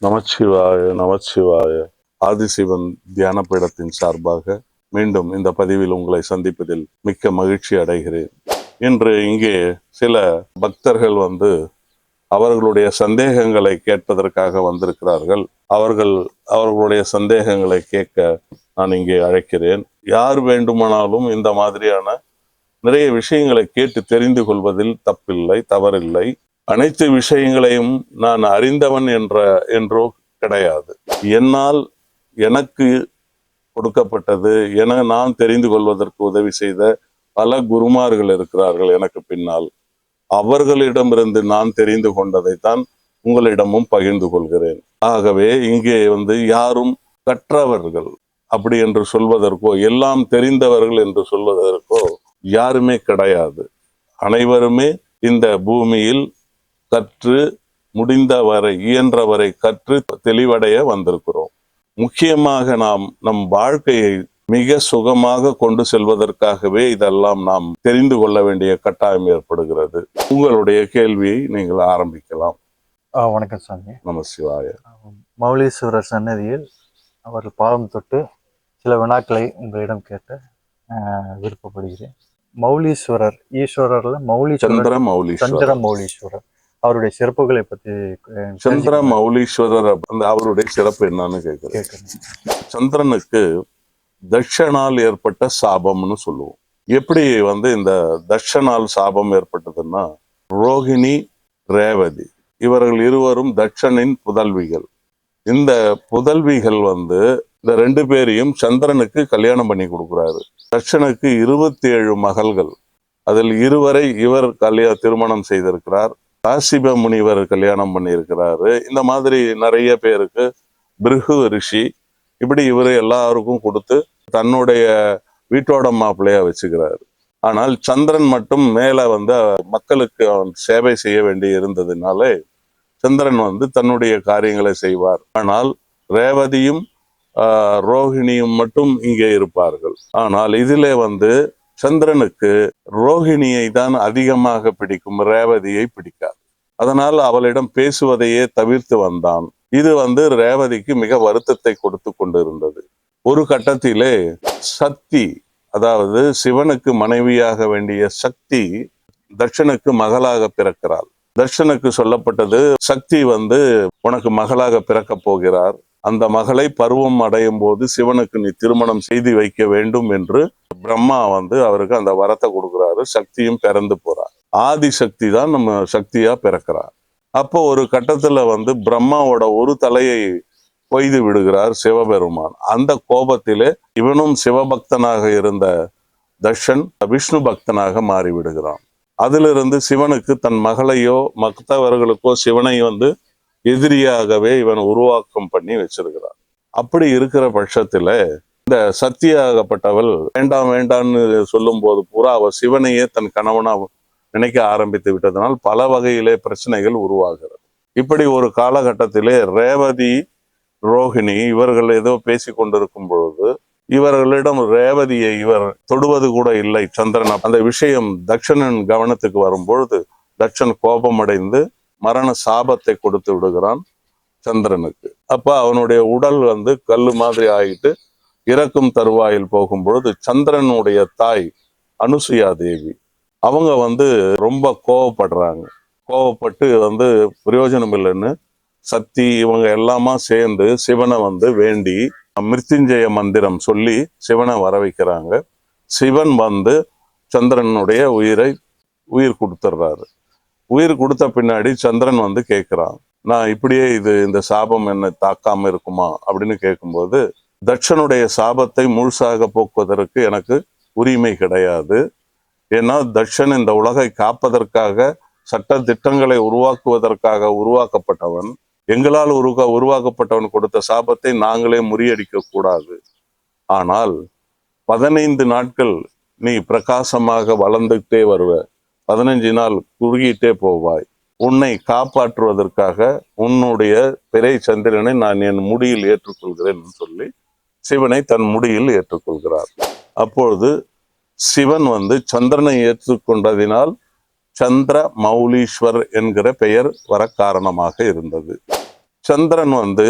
நமச்சிவாய நமச்சிவாய. ஆதிசிவன் தியான பீடத்தின் சார்பாக மீண்டும் இந்த பதிவில் உங்களை சந்திப்பதில் மிக்க மகிழ்ச்சி அடைகிறேன். இன்று இங்கே சில பக்தர்கள் அவர்களுடைய சந்தேகங்களை கேட்பதற்காக வந்திருக்கிறார்கள். அவர்களுடைய சந்தேகங்களை கேட்க நான் இங்கே அழைக்கிறேன். யார் வேண்டுமானாலும் இந்த மாதிரியான நிறைய விஷயங்களை கேட்டு தெரிந்து கொள்வதில் தப்பில்லை, தவறில்லை. அனைத்து விஷயங்களையும் நான் அறிந்தவன் என்றோ கிடையாது. என்னால் எனக்கு கொடுக்கப்பட்டது நான் தெரிந்து கொள்வதற்கு உதவி செய்த பல குருமார்கள் இருக்கிறார்கள் எனக்கு பின்னால். அவர்களிடமிருந்து நான் தெரிந்து கொண்டதைத்தான் உங்களிடமும் பகிர்ந்து கொள்கிறேன். ஆகவே இங்கே யாரும் கற்றவர்கள் அப்படி என்று சொல்வதற்கோ, எல்லாம் தெரிந்தவர்கள் என்று சொல்வதற்கோ யாருமே கிடையாது. அனைவருமே இந்த பூமியில் கற்று முடிந்தவரை, இயன்றவரை கற்று தெளிவடைய வந்திருக்கிறோம். முக்கியமாக நம் வாழ்க்கையை மிக சுகமாக கொண்டு செல்வதற்காகவே இதெல்லாம் நாம் தெரிந்து கொள்ள வேண்டிய கட்டாயம் ஏற்படுகிறது. உங்களுடைய கேள்வியை நீங்கள் ஆரம்பிக்கலாம். வணக்கம் சாமி. நமசிவாய. மௌலீஸ்வரர் சன்னதியில் அவர்கள் பாதம் தொட்டு சில வினாக்களை உங்களிடம் கேட்ட விருப்பப்படுகிறேன். மௌலீஸ்வரர் ஈஸ்வரர்ல சந்திர மௌலீஸ்வரர் அவருடைய சிறப்புகளை பத்தி. சந்திர மௌலீஸ்வரர் அவருடைய சிறப்பு என்னன்னு கேட்கிறேன். சந்திரனுக்கு தட்சனால் ஏற்பட்ட சாபம்னு சொல்லுவோம். எப்படி இந்த தட்சனால் சாபம் ஏற்பட்டதுன்னா, ரோகிணி, ரேவதி இவர்கள் இருவரும் தட்சனின் புதல்விகள். இந்த புதல்விகள் இந்த ரெண்டு பேரையும் சந்திரனுக்கு கல்யாணம் பண்ணி கொடுக்குறாரு. தட்சனுக்கு 27 மகள்கள். அதில் இருவரை இவர் திருமணம் செய்திருக்கிறார். காசிப முனிவர் கல்யாணம் பண்ணியிருக்கிறாரு. இந்த மாதிரி நிறைய பேருக்கு பிருகு ரிஷி இப்படி இவரு எல்லாருக்கும் கொடுத்து தன்னுடைய வீட்டோட மாப்பிள்ளையா வச்சுக்கிறாரு. ஆனால் சந்திரன் மட்டும் மேல மக்களுக்கு அவன் சேவை செய்ய வேண்டி இருந்ததுனாலே சந்திரன் தன்னுடைய காரியங்களை செய்வார். ஆனால் ரேவதியும் ரோஹிணியும் மட்டும் இங்கே இருப்பார்கள். ஆனால் இதிலே சந்திரனுக்கு ரோஹிணியை தான் அதிகமாக பிடிக்கும், ரேவதியை பிடிக்காது. அதனால் அவளிடம் பேசுவதையே தவிர்த்து வந்தான். இது ரேவதிக்கு மிக வருத்தத்தை கொடுத்து கொண்டிருந்தது. ஒரு கட்டத்திலே சக்தி, அதாவது சிவனுக்கு மனைவியாக வேண்டிய சக்தி தட்சனுக்கு மகளாக பிறக்கிறாள். தட்சனுக்கு சொல்லப்பட்டது, சக்தி உனக்கு மகளாக பிறக்க போகிறார். அந்த மகளை பருவம் அடையும் போது சிவனுக்கு நீ திருமணம் செய்து வைக்க வேண்டும் என்று பிரம்மா அவருக்கு அந்த வரத்தை கொடுக்குறாரு. சக்தியும் பிறந்து போறார். ஆதி சக்தி தான் நம்ம சக்தியா பிறக்கிறார். அப்போ ஒரு கட்டத்துல பிரம்மாவோட ஒரு தலையை கொய்து விடுகிறார் சிவபெருமான். அந்த கோபத்திலே இவனும் சிவபக்தனாக இருந்த தட்சன் விஷ்ணு பக்தனாக மாறி விடுகிறான். அதிலிருந்து சிவனுக்கு தன் மகளையோ மற்றவர்களுக்கோ சிவனை எதிரியாகவே இவன் உருவாக்கம் பண்ணி வச்சிருக்கிறான். அப்படி இருக்கிற பட்சத்துல இந்த சக்தியாகப்பட்டவள் வேண்டாம் வேண்டான்னு சொல்லும் போது பூரா அவ சிவனையே தன் கணவனா நினைக்க ஆரம்பித்து விட்டதனால் பல வகையிலே பிரச்சனைகள் உருவாகிறது. இப்படி ஒரு காலகட்டத்திலே ரேவதி, ரோஹிணி இவர்கள் ஏதோ பேசி கொண்டிருக்கும் பொழுது இவர்களிடம் ரேவதியை இவர் தொடுவது கூட இல்லை சந்திரன். அந்த விஷயம் தட்சனின் கவனத்துக்கு வரும் பொழுது தட்சன் கோபமடைந்து மரண சாபத்தை கொடுத்து விடுகிறான் சந்திரனுக்கு. அப்ப அவனுடைய உடல் கல்லு மாதிரி ஆகிட்டு இறக்கும் தருவாயில் போகும் பொழுது சந்திரனுடைய தாய் அனுசுயா தேவி அவங்க ரொம்ப கோவப்படுறாங்க. கோவப்பட்டு பிரயோஜனம் இல்லைன்னு சக்தி இவங்க எல்லாமா சேர்ந்து சிவனை வேண்டி மிருத்யுஞ்சய மந்திரம் சொல்லி சிவனை வர வைக்கிறாங்க. சிவன் சந்திரனுடைய உயிர் கொடுத்துட்றாரு. உயிர் கொடுத்த பின்னாடி சந்திரன் கேட்கிறான், நான் இப்படியே இந்த சாபம் என்னை தாக்காம இருக்குமா அப்படின்னு கேட்கும்போது, தட்சனுடைய சாபத்தை முழுசாக போக்குவதற்கு எனக்கு உரிமை கிடையாது. ஏன்னா தட்சன் இந்த உலகை காப்பதற்காக, சட்ட திட்டங்களை உருவாக்குவதற்காக உருவாக்கப்பட்டவன். எங்களால் உருவாக்கப்பட்டவன் கொடுத்த சாபத்தை நாங்களே முறியடிக்க கூடாது. ஆனால் 15 நாட்கள் நீ பிரகாசமாக வளர்ந்துகிட்டே வருவ, 15 நாள் குறுகிட்டே போவாய். உன்னை காப்பாற்றுவதற்காக உன்னுடைய பிறை சந்திரனை நான் என் முடியில் ஏற்றுக்கொள்கிறேன் சொல்லி சிவனை தன் முடியில் ஏற்றுக்கொள்கிறார். அப்பொழுது சிவன் சந்திரனை ஏற்றுக்கொண்டதினால் சந்திர மௌலீஸ்வர் என்கிற பெயர் வர காரணமாக இருந்தது. சந்திரன் வந்து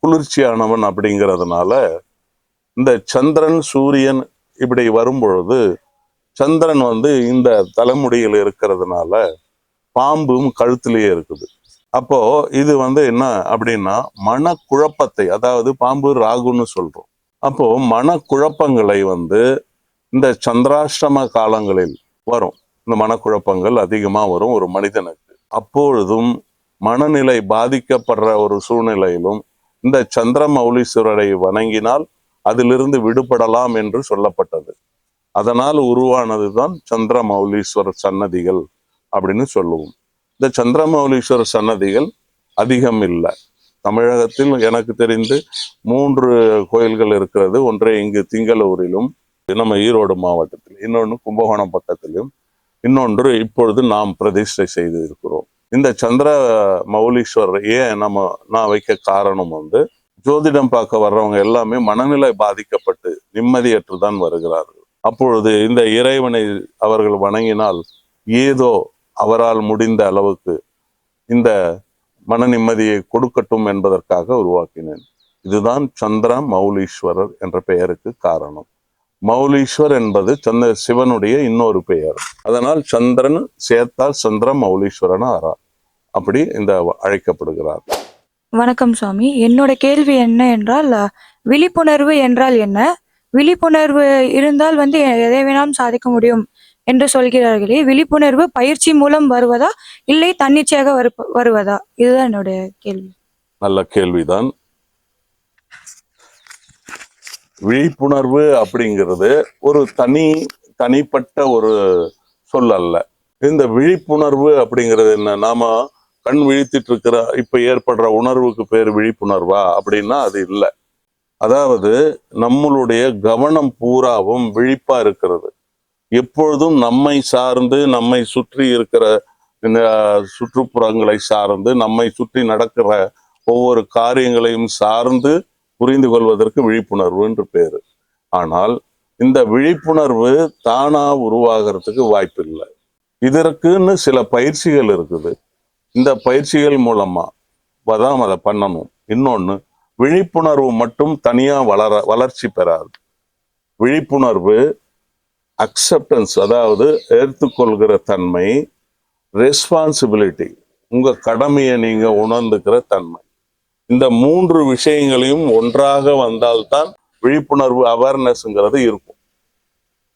குளிர்ச்சியானவன் அப்படிங்கிறதுனால இந்த சந்திரன் சூரியன் இப்படி வரும் பொழுது சந்திரன் வந்து இந்த தலைமுடியில் இருக்கிறதுனால பாம்பும் கழுத்திலேயே இருக்குது. அப்போ இது வந்து என்ன அப்படின்னா மனக்குழப்பத்தை, அதாவது பாம்பு ராகுன்னு சொல்றோம். அப்போ மனக்குழப்பங்களை வந்து இந்த சந்திராஷ்டம காலங்களில் வரும். இந்த மனக்குழப்பங்கள் அதிகமா வரும் ஒரு மனிதனுக்கு. அப்பொழுதும் மனநிலை பாதிக்கப்படுற ஒரு சூழ்நிலையிலும் இந்த சந்திரமௌலீஸ்வரரை வணங்கினால் அதிலிருந்து விடுபடலாம் என்று சொல்லப்பட்டது. அதனால் உருவானதுதான் சந்திரமௌலீஸ்வரர் சன்னதிகள் அப்படின்னு சொல்லுவோம். இந்த சந்திரமௌலீஸ்வரர் சன்னதிகள் அதிகம் இல்லை. தமிழகத்தில் எனக்கு தெரிந்து 3 கோயில்கள் இருக்கிறது. ஒன்றை இங்கு திங்களூரிலும், நம்ம ஈரோடு மாவட்டத்தில், இன்னொன்று கும்பகோணம் பக்கத்திலும், இன்னொன்று இப்பொழுது நாம் பிரதிஷ்டை செய்து இருக்கிறோம். இந்த சந்திர மௌலீஸ்வரர் ஏன் நான் வைக்க காரணம் வந்து, ஜோதிடம் பார்க்க வர்றவங்க எல்லாமே மனநிலை பாதிக்கப்பட்டு நிம்மதியற்று தான் வருகிறார்கள். அப்பொழுது இந்த இறைவனை அவர்கள் வணங்கினால் ஏதோ அவரால் முடிந்த அளவுக்கு இந்த மன நிம்மதியை கொடுக்கட்டும் என்பதற்காக உருவாக்கினேன். இதுதான் சந்திர மௌலீஸ்வரர் என்ற பெயருக்கு காரணம். மௌலீஸ்வர் என்பது சிவனுடைய இன்னொரு பெயர். அதனால் சந்திரன் சேர்த்தால் சந்திர மௌலீஸ்வரன் அப்படி இந்த அழைக்கப்படுகிறார். வணக்கம் சுவாமி. என்னோட கேள்வி என்ன என்றால், விழிப்புணர்வு என்றால் என்ன? விழிப்புணர்வு இருந்தால் வந்து எதை வேணாலும் சாதிக்க முடியும் என்று சொல்கிறார்களே, விழிப்புணர்வு பயிற்சி மூலம் வருவதா இல்லை தன்னிச்சையாக வருவதா? இதுதான் என்னுடைய கேள்வி. நல்ல கேள்விதான். விழிப்புணர்வு அப்படிங்கிறது ஒரு தனிப்பட்ட ஒரு சொல் அல்ல. இந்த விழிப்புணர்வு அப்படிங்கிறது என்ன? நாம கண் விழித்திட்டு இருக்கிற இப்ப ஏற்படுற உணர்வுக்கு பேர் விழிப்புணர்வா அப்படின்னா அது இல்லை. அதாவது நம்மளுடைய கவனம் பூராவும் விழிப்பா இருக்கிறது. எப்பொழுதும் நம்மை சார்ந்து, நம்மை சுற்றி இருக்கிற சுற்றுப்புறங்களை சார்ந்து, நம்மை சுற்றி நடக்கிற ஒவ்வொரு காரியங்களையும் சார்ந்து புரிந்து கொள்வதற்கு விழிப்புணர்வு என்று பேரு. ஆனால் இந்த விழிப்புணர்வு தானா உருவாகிறதுக்கு வாய்ப்பு இல்லை. இதற்குன்னு சில பயிற்சிகள் இருக்குது. இந்த பயிற்சிகள் மூலமா தான் அதை பண்ணணும். இன்னொன்னு, விழிப்புணர்வு மட்டும் தனியா வளர்ச்சி பெறாது. விழிப்புணர்வு அக்செப்டன்ஸ், அதாவது ஏற்றுக்கொள்கிற தன்மை, ரெஸ்பான்சிபிலிட்டி, உங்க கடமையை நீங்க உணர்ந்துக்கிற தன்மை, இந்த 3 விஷயங்களையும் ஒன்றாக வந்தால்தான் விழிப்புணர்வு அவேர்னஸ்ங்கிறது இருக்கும்.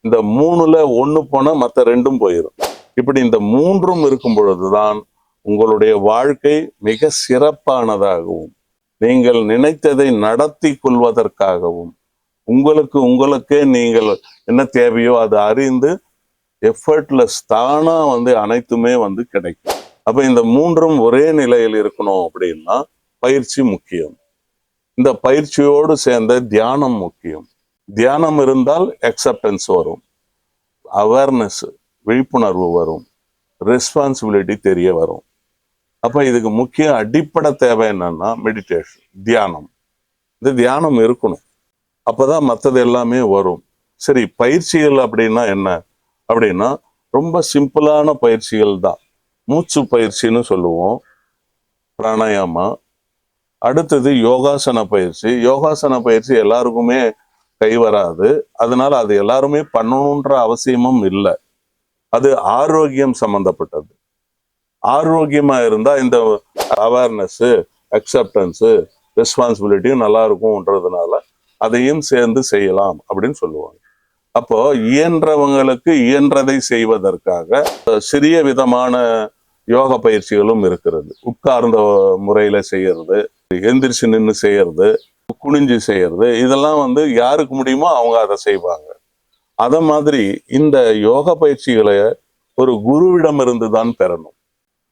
இந்த 3ல 1 போனா மற்ற 2ம் போயிடும். இப்படி இந்த 3ம் இருக்கும் பொழுதுதான் உங்களுடைய வாழ்க்கை மிக சிறப்பானதாகவும், நீங்கள் நினைத்ததை நடத்தி கொள்வதற்காகவும், உங்களுக்கே நீங்கள் என்ன தேவையோ அதை அறிந்து எஃபர்ட்லெஸ் தானா வந்து அனைத்துமே வந்து கிடைக்கும். அப்ப இந்த 3ம் ஒரே நிலையில் இருக்கணும் அப்படின்னா பயிற்சி முக்கியம். இந்த பயிற்சியோடு சேர்ந்த தியானம் முக்கியம். தியானம் இருந்தால் அக்செப்டன்ஸ் வரும், அவேர்னஸ் விழிப்புணர்வு வரும், ரெஸ்பான்சிபிலிட்டி தெரிய வரும். அப்ப இதுக்கு முக்கிய அடிப்படை தேவை என்னன்னா மெடிடேஷன், தியானம். இந்த தியானம் இருக்கணும், அப்பதான் மற்றது எல்லாமே வரும். சரி, பயிற்சிகள் அப்படின்னா என்ன அப்படின்னா ரொம்ப சிம்பிளான பயிற்சிகள் தான். மூச்சு பயிற்சின்னு சொல்லுவோம், பிராணாயாமா. அடுத்தது யோகாசன பயிற்சி. யோகாசன பயிற்சி எல்லாருக்குமே கை வராது, அதனால அது எல்லாருமே பண்ணணுன்ற அவசியமும் இல்லை. அது ஆரோக்கியம் சம்பந்தப்பட்டது. ஆரோக்கியமா இருந்தா இந்த அவேர்னஸ், அக்செப்டன்ஸ், ரெஸ்பான்சிபிலிட்டியும் நல்லா இருக்கும்ன்றதுனால அதையும் சேர்ந்து செய்யலாம் அப்படின்னு சொல்லுவாங்க. அப்போ இயன்றவங்களுக்கு இயன்றதை செய்வதற்காக சிறிய விதமான யோக பயிற்சிகளும் இருக்கிறது. உட்கார்ந்த முறையில செய்யறது, எந்திரிச்சு நின்று செய்யறது, குனிஞ்சு செய்யறது, இதெல்லாம் வந்து யாருக்கு முடியுமோ அவங்க அதை செய்வாங்க. அத மாதிரி இந்த யோக பயிற்சிகளை ஒரு குருவிடம் இருந்து தான் பெறணும்.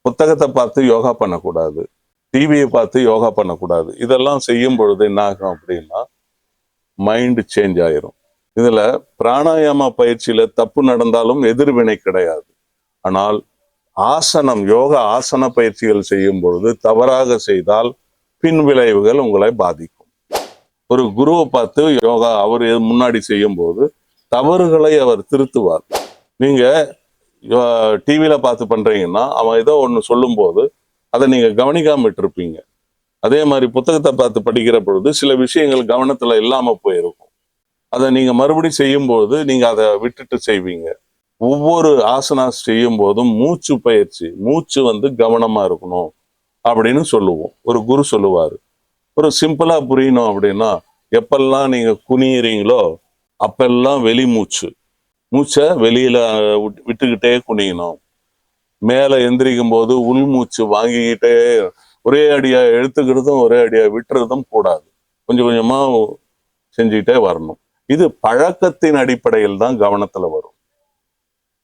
புத்தகத்தை பார்த்து யோகா பண்ணக்கூடாது, டிவியை பார்த்து யோகா பண்ணக்கூடாது. இதெல்லாம் செய்யும் பொழுது என்ன ஆகும் அப்படின்னா மைண்ட் சேஞ்ச் ஆயிரும். இதுல பிராணாயாம பயிற்சியில தப்பு நடந்தாலும் எதிர்வினை கிடையாது. ஆனால் ஆசனம், யோகா ஆசன பயிற்சிகள் செய்யும் பொழுது தவறாக செய்தால் பின் விளைவுகள் உங்களை பாதிக்கும். ஒரு குருவை பார்த்து யோகா அவர் முன்னாடி செய்யும் போது தவறுகளை அவர் திருத்துவார். நீங்க டிவியில பார்த்து பண்றீங்கன்னா அவன் ஏதோ ஒன்று சொல்லும் போது அதை நீங்க கவனிக்காம விட்டுருப்பீங்க. அதே மாதிரி புத்தகத்தை பார்த்து படிக்கிற பொழுது சில விஷயங்கள் கவனத்துல இல்லாம போயிருக்கும். அதை நீங்க மறுபடியும் செய்யும்போது நீங்க அதை விட்டுட்டு செய்வீங்க. ஒவ்வொரு ஆசனாஸ் செய்யும் போதும் மூச்சு பயிற்சி, மூச்சு கவனமா இருக்கணும் அப்படின்னு சொல்லுவோம். ஒரு குரு சொல்லுவாரு. ஒரு சிம்பிளா புரியணும் அப்படின்னா, எப்பெல்லாம் நீங்க குனியறீங்களோ அப்பெல்லாம் வெளி மூச்சை வெளியில விட்டுக்கிட்டே குனியணும். மேல எந்திரிக்கும் போது உள் மூச்சு வாங்கிக்கிட்டே ஒரே அடியா எடுத்துக்கிறதும் ஒரே அடியா விட்டுறதும் கூடாது. கொஞ்சம் கொஞ்சமா செஞ்சுக்கிட்டே வரணும். இது பழக்கத்தின் அடிப்படையில் தான் கவனத்துல வரும்.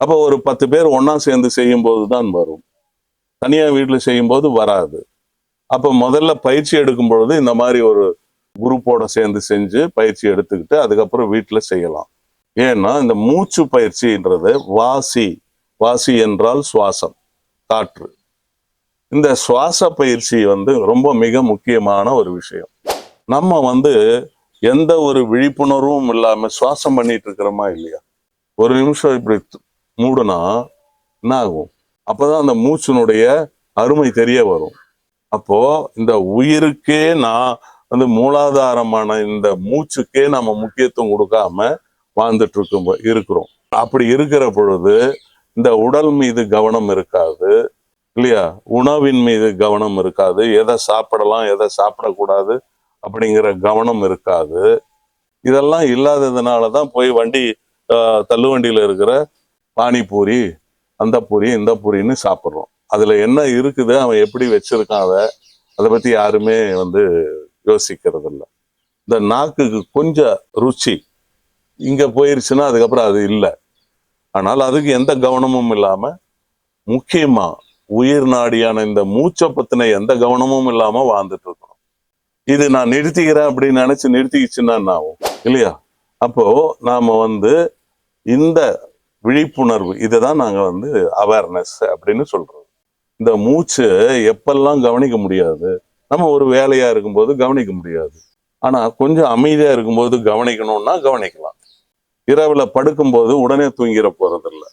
அப்ப ஒரு 10 பேர் ஒண்ணா சேர்ந்து செய்யும் போது தான் வரும். தனியா வீட்டுல செய்யும் போது வராது. அப்ப முதல்ல பயிற்சி எடுக்கும் பொழுது இந்த மாதிரி ஒரு குரூப்போட சேர்ந்து செஞ்சு பயிற்சி எடுத்துக்கிட்டு அதுக்கப்புறம் வீட்டுல செய்யலாம். ஏன்னா இந்த மூச்சு பயிற்சின்றது வாசி என்றால் சுவாசம், காற்று. இந்த சுவாச பயிற்சி ரொம்ப மிக முக்கியமான ஒரு விஷயம். நம்ம எந்த ஒரு விழிப்புணர்வும் இல்லாம சுவாசம் பண்ணிட்டு இருக்கிறோமா இல்லையா? ஒரு நிமிஷம் இப்படி மூடுனா என்ன ஆகும்? அப்பதான் அந்த மூச்சினுடைய அருமை தெரிய வரும். அப்போ இந்த உயிருக்கே நான் மூலாதாரமான இந்த மூச்சுக்கே நம்ம முக்கியத்துவம் கொடுக்காம வாழ்ந்துட்டு இருக்கிறோம். அப்படி இருக்கிற பொழுது இந்த உடல் மீது கவனம் இருக்காது இல்லையா? உணவின் மீது கவனம் இருக்காது. எதை சாப்பிடலாம் எதை சாப்பிடக்கூடாது அப்படிங்கிற கவனம் இருக்காது. இதெல்லாம் இல்லாததுனாலதான் போய் தள்ளு வண்டியில இருக்கிற பானிபூரி, அந்த பூரி இந்த பூரின்னு சாப்பிட்றோம். அதுல என்ன இருக்குது, அவன் எப்படி வச்சிருக்கான், அதை பத்தி யாருமே யோசிக்கிறது இல்லை. இந்த நாக்குக்கு கொஞ்சம் ருச்சி இங்க போயிருச்சுன்னா அதுக்கப்புறம் அது இல்லை. ஆனால் அதுக்கு எந்த கவனமும் இல்லாம, முக்கியமா உயிர் நாடியான இந்த மூச்சை பத்தின எந்த கவனமும் இல்லாம வாழ்ந்துட்டு இருக்கணும். இது நான் நிறுத்திக்கிறேன் அப்படின்னு நினைச்சு நிறுத்திக்கிச்சுன்னா என்ன ஆகும் இல்லையா? அப்போ நாம இந்த விழிப்புணர்வு, இதுதான் நாங்க அவேர்னஸ் அப்படின்னு சொல்றோம். இந்த மூச்சு எப்பெல்லாம் கவனிக்க முடியாது, நம்ம ஒரு வேலையா இருக்கும்போது கவனிக்க முடியாது. ஆனா கொஞ்சம் அமைதியா இருக்கும்போது கவனிக்கணும்னா கவனிக்கலாம். இரவுல படுக்கும்போது உடனே தூங்கிட போறதில்ல.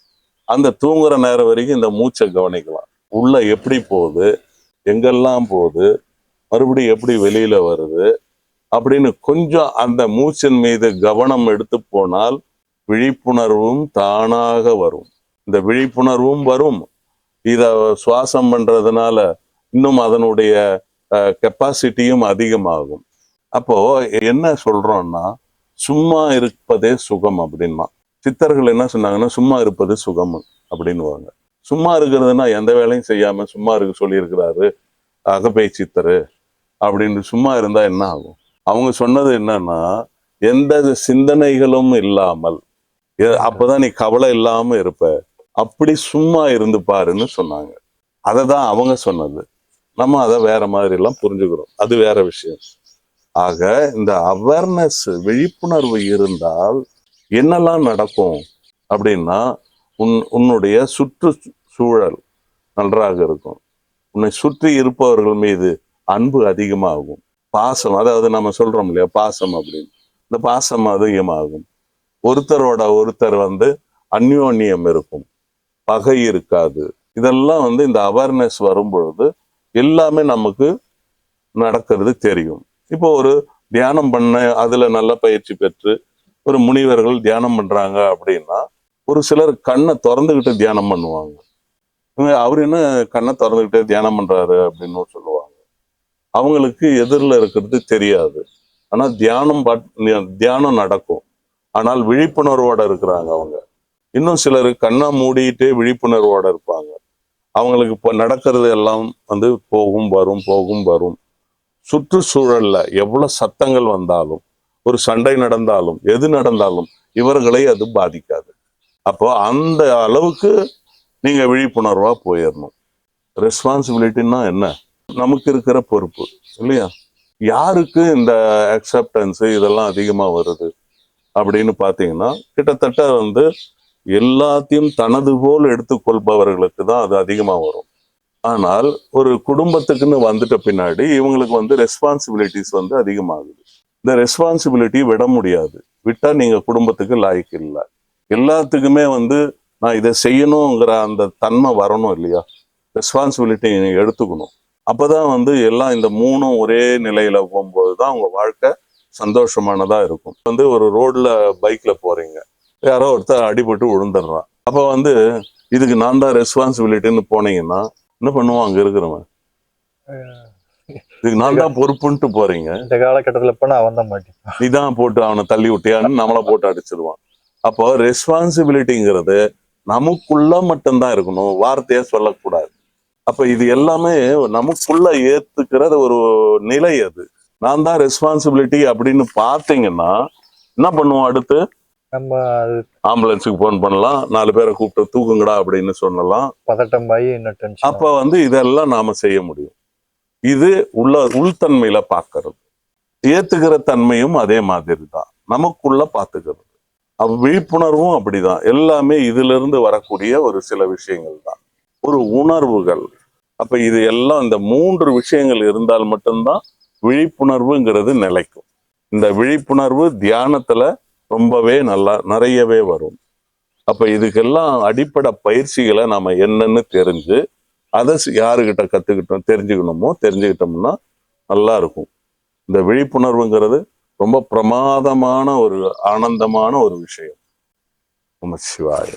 அந்த தூங்குற நேரம் வரைக்கும் இந்த மூச்சை கவனிக்கலாம். உள்ள எப்படி போகுது, எங்கெல்லாம் போகுது, மறுபடியும் எப்படி வெளியில வருது அப்படின்னு கொஞ்சம் அந்த மூச்சின் மீது கவனம் எடுத்து போனால் விழிப்புணர்வும் தானாக வரும். இந்த விழிப்புணர்வும் வரும். இத சுவாசம் பண்றதுனால இன்னும் அதனுடைய கெப்பாசிட்டியும் அதிகமாகும். அப்போ என்ன சொல்றோம்னா, சும்மா இருப்பதே சுகம் அப்படின்னா. சித்தர்கள் என்ன சொன்னாங்கன்னா, சும்மா இருப்பது சுகம் அப்படின்னுவாங்க. சும்மா இருக்கிறதுனா எந்த வேலையும் செய்யாம சும்மா இருக்க சொல்லியிருக்கிறாரு அகப்பை சித்தரு அப்படின்னு. சும்மா இருந்தா என்ன ஆகும்? அவங்க சொன்னது என்னன்னா, எந்த சிந்தனைகளும் இல்லாமல், அப்பதான் நீ கவலை இல்லாம இருப்ப, அப்படி சும்மா இருந்து பாருன்னு சொன்னாங்க. அதை தான் அவங்க சொன்னது. நம்ம அதை வேற மாதிரி எல்லாம் புரிஞ்சுக்கிறோம். அது வேற விஷயம். ஆக இந்த அவேர்னஸ், விழிப்புணர்வு இருந்தால் என்னெல்லாம் நடக்கும் அப்படின்னா, உன்னுடைய சுற்றுச்சூழல் நன்றாக இருக்கும். உன்னை சுற்றி இருப்பவர்கள் மீது அன்பு அதிகமாகும். பாசம், அதாவது நம்ம சொல்றோம் இல்லையா பாசம் அப்படின்னு, இந்த பாசம் அதிகமாகும். ஒருத்தரோட ஒருத்தர் அந்யோன்யம் இருக்கும், பகை இருக்காது. இதெல்லாம் இந்த அவேர்னஸ் வரும் பொழுது எல்லாமே நமக்கு நடக்கிறது தெரியும். இப்போ ஒரு தியானம் பண்ண, அதுல நல்ல பயிற்சி பெற்று ஒரு முனிவர்கள் தியானம் பண்றாங்க அப்படின்னா, ஒரு சிலர் கண்ணை திறந்துகிட்டு தியானம் பண்ணுவாங்க. அவர் என்ன கண்ணை திறந்துகிட்டே தியானம் பண்றாரு அப்படின்னு சொல்லுவாங்க. அவங்களுக்கு எதிரில் இருக்கிறது தெரியாது. ஆனா தியானம் நடக்கும். ஆனால் விழிப்புணர்வோட இருக்கிறாங்க அவங்க. இன்னும் சிலர் கண்ணை மூடிட்டே விழிப்புணர்வோட இருப்பாங்க. அவங்களுக்கு இப்போ நடக்கிறது எல்லாம் போகும் வரும் போகும் வரும். சுற்றுச்சூழல்ல எவ்வளவு சத்தங்கள் வந்தாலும், ஒரு சண்டை நடந்தாலும், எது நடந்தாலும் இவர்களை அது பாதிக்காது. அப்போ அந்த அளவுக்கு நீங்க விழிப்புணர்வா போயிடணும். ரெஸ்பான்சிபிலிட்டின்னா என்ன? நமக்கு இருக்கிற பொறுப்பு இல்லையா? யாருக்கு இந்த அக்செப்டன்ஸ் இதெல்லாம் அதிகமா வருது அப்படின்னு பாத்தீங்கன்னா, கிட்டத்தட்ட எல்லாத்தையும் தனது போல் எடுத்துக்கொள்பவர்களுக்கு தான் அது அதிகமா வரும். ஆனால் ஒரு குடும்பத்துக்குன்னு வந்துட்ட பின்னாடி இவங்களுக்கு ரெஸ்பான்சிபிலிட்டிஸ் அதிகமாகுது. இந்த ரெஸ்பான்சிபிலிட்டி விட முடியாது. விட்டா நீங்க குடும்பத்துக்கு லாய்க்கு இல்லை. எல்லாத்துக்குமே நான் இதை செய்யணுங்கிற அந்த தன்மை வரணும் இல்லையா? ரெஸ்பான்சிபிலிட்டி நீங்க எடுத்துக்கணும். அப்பதான் வந்து எல்லாம் இந்த மூணும் ஒரே நிலையில போகும்போது தான் உங்க வாழ்க்கை சந்தோஷமானதா இருக்கும். வந்து ஒரு ரோட்ல பைக்ல போறீங்க, யாரோ ஒருத்தர் அடிபட்டு விழுந்துடுறான். அப்ப வந்து இதுக்கு நான் தான் ரெஸ்பான்சிபிலிட்டின்னு போனீங்கன்னா என்ன பண்ணுவான் அங்க இருக்கிறவன்? இதுக்கு நான் தான் பொறுப்புன்ட்டு போறீங்க. இந்த காலகட்டத்துல போனா அவன் தான் மாட்டிப்பான். நீ தான் போட்டு அவனை தள்ளி விட்டியான்னு நம்மளை போட்டு அடிச்சிருவான். அப்போ ரெஸ்பான்சிபிலிட்டிங்கிறது நமக்குள்ள மட்டும்தான் இருக்கணும், வார்த்தையா சொல்லக்கூடாது. அப்ப இது எல்லாமே நமக்குள்ள ஏத்துக்கிறது ஒரு நிலை. அது நான் தான் ரெஸ்பான்சிபிலிட்டி அப்படின்னு பார்த்தீங்கன்னா என்ன பண்ணுவோம்? அடுத்து நம்ம அது ஆம்புலன்ஸுக்கு போன் பண்ணலாம், 4 பேரை கூப்பிட்டு தூக்குங்கடா அப்படின்னு சொல்லலாம். பதட்டம் ஆகி இன்னும் டென்ஷன். அப்ப வந்து இதெல்லாம் நாம செய்ய முடியும். இது உள்தன்மையில பார்க்கறது. ஏத்துக்கிற தன்மையும் அதே மாதிரி தான், நமக்குள்ள பார்த்துக்கிறது. விழிப்புணர்வும் அப்படிதான். எல்லாமே இதுல இருந்து வரக்கூடிய ஒரு சில விஷயங்கள் தான், ஒரு உணர்வுகள். அப்ப இது எல்லாம் இந்த 3 விஷயங்கள் இருந்தால் மட்டும்தான் விழிப்புணர்வுங்கிறது நிலைக்கும். இந்த விழிப்புணர்வு தியானத்துல ரொம்பவே நல்லா நிறையவே வரும். அப்ப இதுக்கெல்லாம் அடிப்படை பயிற்சிகளை நாம என்னன்னு தெரிஞ்சு அதை யாருக்கிட்ட தெரிஞ்சுக்கிட்டோம்னா நல்லா இருக்கும். இந்த விழிப்புணர்வுங்கிறது ரொம்ப பிரமாதமான ஒரு ஆனந்தமான ஒரு விஷயம். நம சிவாய.